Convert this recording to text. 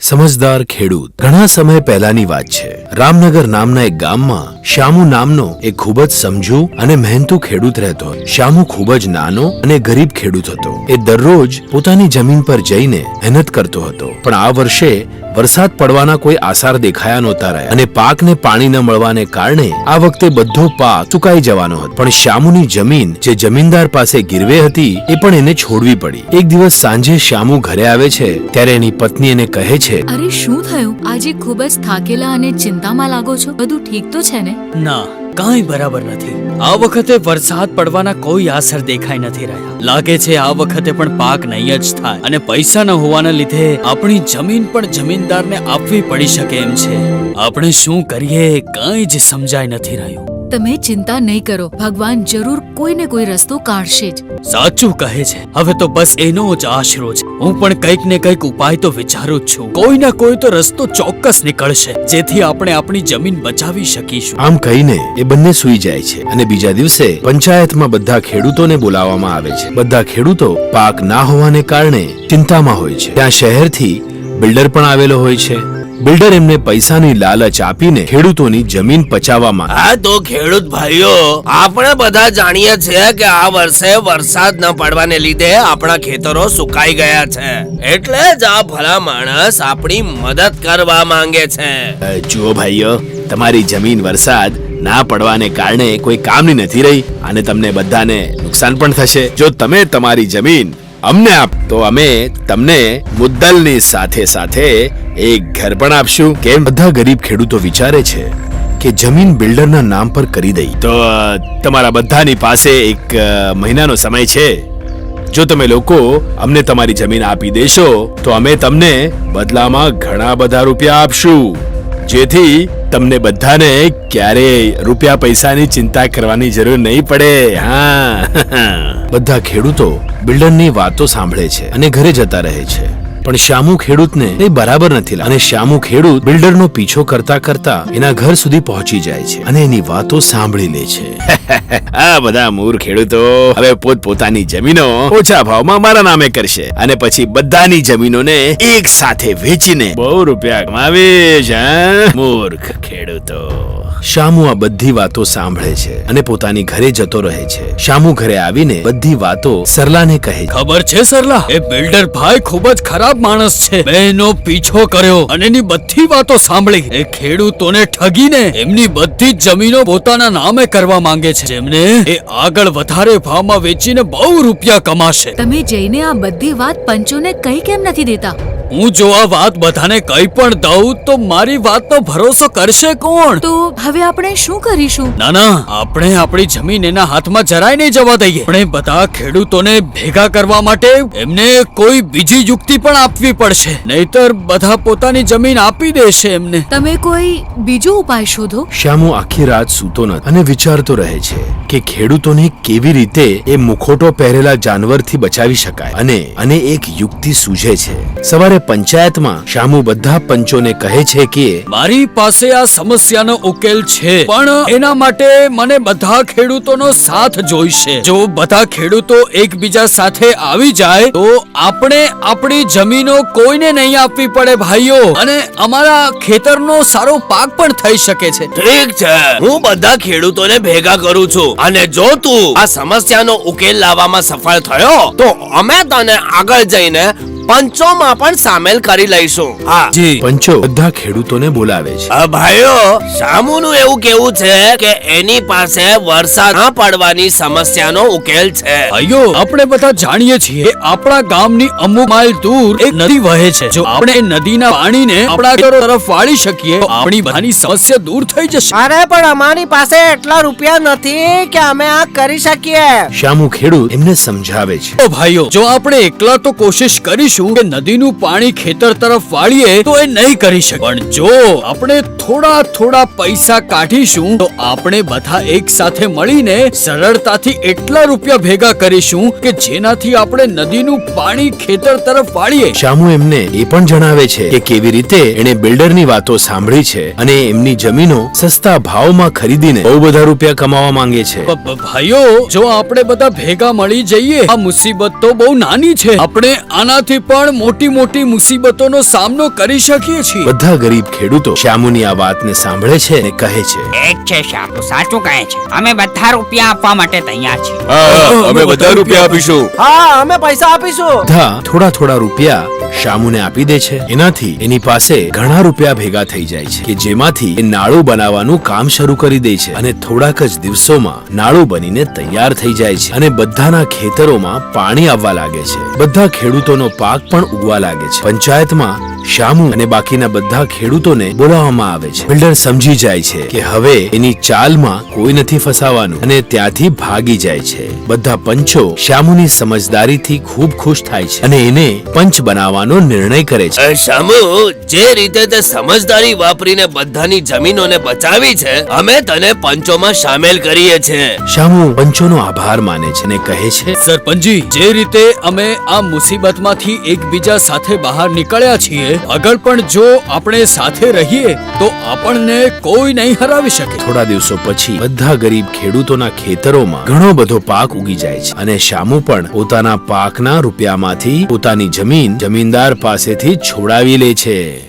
સમજદાર ખેડૂત. ઘણા સમય પહેલાની વાત છે. રામનગર નામના એક ગામમાં શ્યામુ નામનો એક ખૂબ જ સમજુ અને મહેનતુ ખેડૂત રહેતો હતો. શ્યામુ ખૂબ જ નાનો અને ગરીબ ખેડૂત હતો. એ દરરોજ પોતાની જમીન પર જઈને મહેનત કરતો હતો. પણ આ વર્ષે વરસાદ પડવાના કોઈ આસાર દેખાયા નહોતા રહ્યા અને પાકને પાણી ન મળવાને કારણે આ વખતે બધો પાક સુકાઈ જવાનો હતો. પણ શ્યામુની જમીન જે જમીનદાર પાસે ગીરવે હતી એ પણ એને છોડવી પડી. એક દિવસ સાંજે શ્યામુ ઘરે આવે છે ત્યારે એની પત્ની એને કહે છે, અરે શું થયું? આજે ખૂબ જ થાકેલા અને ચિંતામાં લાગો છો. બધું ઠીક તો છે ને? ના, કાંઈ બરાબર નથી. આ વખતે વરસાદ પડવાના કોઈ આસર દેખાઈ નથી રહ્યા. લાગે છે આ વખતે પણ પાક નહીં જ થાય અને પૈસા ન હોવાના લીધે આપણી જમીન પણ જમીનદારને આપવી પડી શકે એમ છે. આપણે શું કરીએ કંઈ જ સમજાય નથી રહ્યું. તમે ચિંતા નહીં કરો, ભગવાન જરૂર કોઈને કોઈ રસ્તો કાઢશે જ. સાચું કહે છે. હવે તો બસ એનો જ આશરો છે. હું પણ કંઈક ને કંઈક ઉપાય તો વિચારું જ છું. કોઈ ના કોઈ તો રસ્તો ચોક્કસ નીકળશે જેથી આપણે આપણી જમીન બચાવી શકીશું. આમ કહીને એ બંને સૂઈ જાય છે અને બીજા દિવસે પંચાયતમાં બધા ખેડૂતોને બોલાવવામાં આવે છે. બધા ખેડૂતો પાક ના હોવાને કારણે ચિંતામાં હોય છે. ત્યાં શહેરથી બિલ્ડર પણ આવેલો હોય છે. બિલ્ડર એમને પૈસાની લાલચ આપીને ખેડૂતોની જમીન પચાવવામાં. આ તો ખેડૂત ભાઈઓ, આપણે બધા જાણીએ છીએ કે આ વર્ષે વરસાદ ન પડવાને લીધે આપણા ખેતરો સુકાઈ ગયા છે. એટલે જ આ ભલા માણસ આપણી મદદ કરવા માંગે છે. જુઓ ભાઈઓ, તમારી જમીન વરસાદ ના પડવાને કારણે કોઈ કામની નથી રહી અને તમને બધાને નુકસાન પણ થશે. જો તમે તમારી જમીન અમને આપ તો અમે તમને મુદ્દલની સાથે સાથે એક ઘર પણ આપશું. કેમ? બધા ગરીબ ખેડૂતો વિચારે છે કે જમીન બિલ્ડરના નામ પર કરી દઈ તો તમારા બધાની પાસે એક મહિનાનો સમય છે. જો તમે લોકો અમને તમારી જમીન આપી દેશો તો અમે તમને બદલામાં ઘણા બધા રૂપિયા આપશું, જેથી તમને બધાને ક્યારેય રૂપિયા પૈસાની ચિંતા કરવાની જરૂર નહીં પડે. હા. બધા ખેડૂતો બિલ્ડરની વાતો સાંભળે છે અને ઘરે જતા રહે છે. પણ શ્યામુ ખેડૂતને એ બરાબર નથી લાગતું અને શ્યામુ ખેડૂત બિલ્ડરનો પીછો કરતા કરતા એના ઘર સુધી પહોંચી જાય છે અને એની વાતો સાંભળી લે છે. આ બધા મૂર્ખ ખેડૂતો હવે પોતપોતાની જમીનો ઓછા ભાવમાં મારા નામે કરશે અને પછી બધાની જમીનોને એક સાથે વેચીને બહુ રૂપિયા કમાવે છે. મૂર્ખ ખેડૂતો. શ્યામુ આ બધી વાતો સાંભળે છે અને પોતાની ઘરે જતો રહે છે. શ્યામુ ઘરે આવીને બધી વાતો સરલાને કહે છે. ખબર છે સરલા, એ બિલ્ડર ભાઈ ખૂબ જ ખરાબ માણસ છે. બેનો પીછો કર્યો અને એની બધી વાતો સાંભળી. એ ખેડૂતોને ઠગીને એમની બધી જ જમીનો પોતાના નામે કરવા માંગે છે, જેમને એ આગળ વધારે ભાવમાં વેચીને બહુ રૂપિયા કમાશે. તમે જઈને આ બધી વાત પંચોને કઈ કેમ નથી દેતા? હું જો આ વાત બધાને કઈ પણ દઉં તો મારી વાતનો ભરોસો કરશે કોણ? તો હવે આપણે શું કરીશું? ના ના, આપણે આપણી જમીન એના હાથમાં જરાય નહીં જવા દઈએ. આપણે બધા ખેડૂતોને ભેગા કરવા માટે એમને કોઈ બીજી યુક્તિ પણ આપવી પડશે, નહીતર બધા પોતાની જમીન આપી દેશે એમને. તમે કોઈ બીજો ઉપાય શોધો. શ્યામુ આખી રાત સૂતો નથી અને વિચારતો રહે છે કે ખેડૂતોને કેવી રીતે એ મુખોટો પહેરેલા જાનવરથી બચાવી શકાય અને એક યુક્તિ સૂઝે છે. સવારે પંચાયતમાં શ્યામુ બધા પંચોને કહે છે કે મારી પાસે આ સમસ્યાનો ઉકેલ છે, પણ એના માટે મને બધા ખેડૂતોનો સાથ જોઈશે. જો બધા ખેડૂતો એકબીજા સાથે આવી જાય તો આપણે આપણી જમીનો કોઈને નહીં આપવી પડે ભાઈઓ, અને અમારા ખેતરનો સારો પાક પણ થઈ શકે છે. ઠીક છે, હું બધા ખેડૂતોને ભેગા કરું છું અને જો તું આ સમસ્યાનો ઉકેલ લાવવામાં સફળ થયો તો અમે તને આગળ જઈને પંચોમાં પણ સામેલ કરી લઈશું. હા જી. પંચો બધા ખેડૂતોને બોલાવે છે. ભાઈઓ, શામુનું એવું કેવું છે કે એની પાસે વરસાદ ના પડવાની સમસ્યાનો ઉકેલ છે. ભાઈઓ, આપણે બધા જાણીએ છીએ કે આપણા ગામની અમુક માઇલ દૂર એક નદી વહે છે. જો આપણે એ નદીના પાણીને આપણા ખેતરો તરફ વાળી શકીએ તો આપણી બધાની સમસ્યા દૂર થઈ જશે. અરે પણ અમારી પાસે એટલા રૂપિયા નથી કે અમે આ કરી શકીએ. શ્યામુ ખેડૂત એમને સમજાવે છે. તો ભાઈઓ, જો આપણે એકલા તો કોશિશ કરીશું કે નદીનું પાણી ખેતર તરફ વાળીએ તો એ નહીં કરી શકે, પણ જો આપણે થોડા પૈસા કાઢીશું તો આપણે બધા એક સાથે મળીને સરળતાથી એટલા રૂપિયા ભેગા કરીશું કે જેનાથી આપણે નદીનું પાણી ખેતર તરફ વાળીએ. શ્યામુ એમને એ પણ જણાવે છે કે કેવી રીતે એણે બિલ્ડરની વાતો સાંભળી છે અને એમની જમીનો સસ્તા ભાવમાં ખરીદીને બહુ બધા રૂપિયા કમાવા માંગે છે. ભાઈઓ, જો આપણે બધા ભેગા મળી જઈએ, આ મુસીબત તો બહુ નાની છે. આપણે આનાથી પણ મોટી મોટી મુસીબતોનો સામનો કરી શકીએ છીએ. બધા ગરીબ ખેડૂતો શ્યામુની આ વાતને સાંભળે છે અને કહે છે, એક છે શ્યામુ, સાચું કહે છે. અમે બધા રૂપિયા આપવા માટે તૈયાર છીએ. અમે બધા રૂપિયા આપીશું. હા અમે પૈસા આપીશું. બધા થોડા થોડા રૂપિયા શ્યામુને આપી દે છે. એનાથી એની પાસે ઘણા રૂપિયા ભેગા થઈ જાય છે કે જેમાંથી એ નાળું બનાવવાનું કામ શરૂ કરી દે છે અને થોડાક જ દિવસોમાં નાળું બનીને તૈયાર થઈ જાય છે અને બધાના ખેતરોમાં પાણી આવવા લાગે છે. બધા ખેડૂતોનો પાક પણ ઉગવા લાગે છે. પંચાયતમાં શ્યામુ અને બાકીના બધા ખેડૂતોને બોલાવવામાં આવે છે. બિલ્ડર સમજી જાય છે કે હવે એની ચાલમાં કોઈ નથી ફસાવાનું અને ત્યાંથી ભાગી જાય છે. બધા પંચો શ્યામુની સમજદારીથી ખૂબ ખુશ થાય છે અને એને પંચ બનાવવાનો નિર્ણય કરે છે. શામુ, જે રીતે તે સમજદારી વાપરીને બધાની જમીનોને બચાવી છે, અમે તને પંચોમાં સામેલ કરીએ છીએ. શ્યામુ પંચોનો આભાર માને છે અને કહે છે, સરપંચજી, જે રીતે અમે આ મુસીબતમાંથી એકબીજા સાથે બહાર નીકળ્યા છીએ, આગળ પણ જો આપણે સાથે રહીએ તો આપણને કોઈ નહીં હરાવી શકે. થોડા દિવસો પછી બધા ગરીબ ખેડૂતોના ખેતરોમાં ઘણો બધો પાક ઉગી જાય છે અને શ્યામુ પણ પોતાના પાકના રૂપિયામાંથી પોતાની જમીન જમીનદાર પાસેથી છોડાવી લે છે.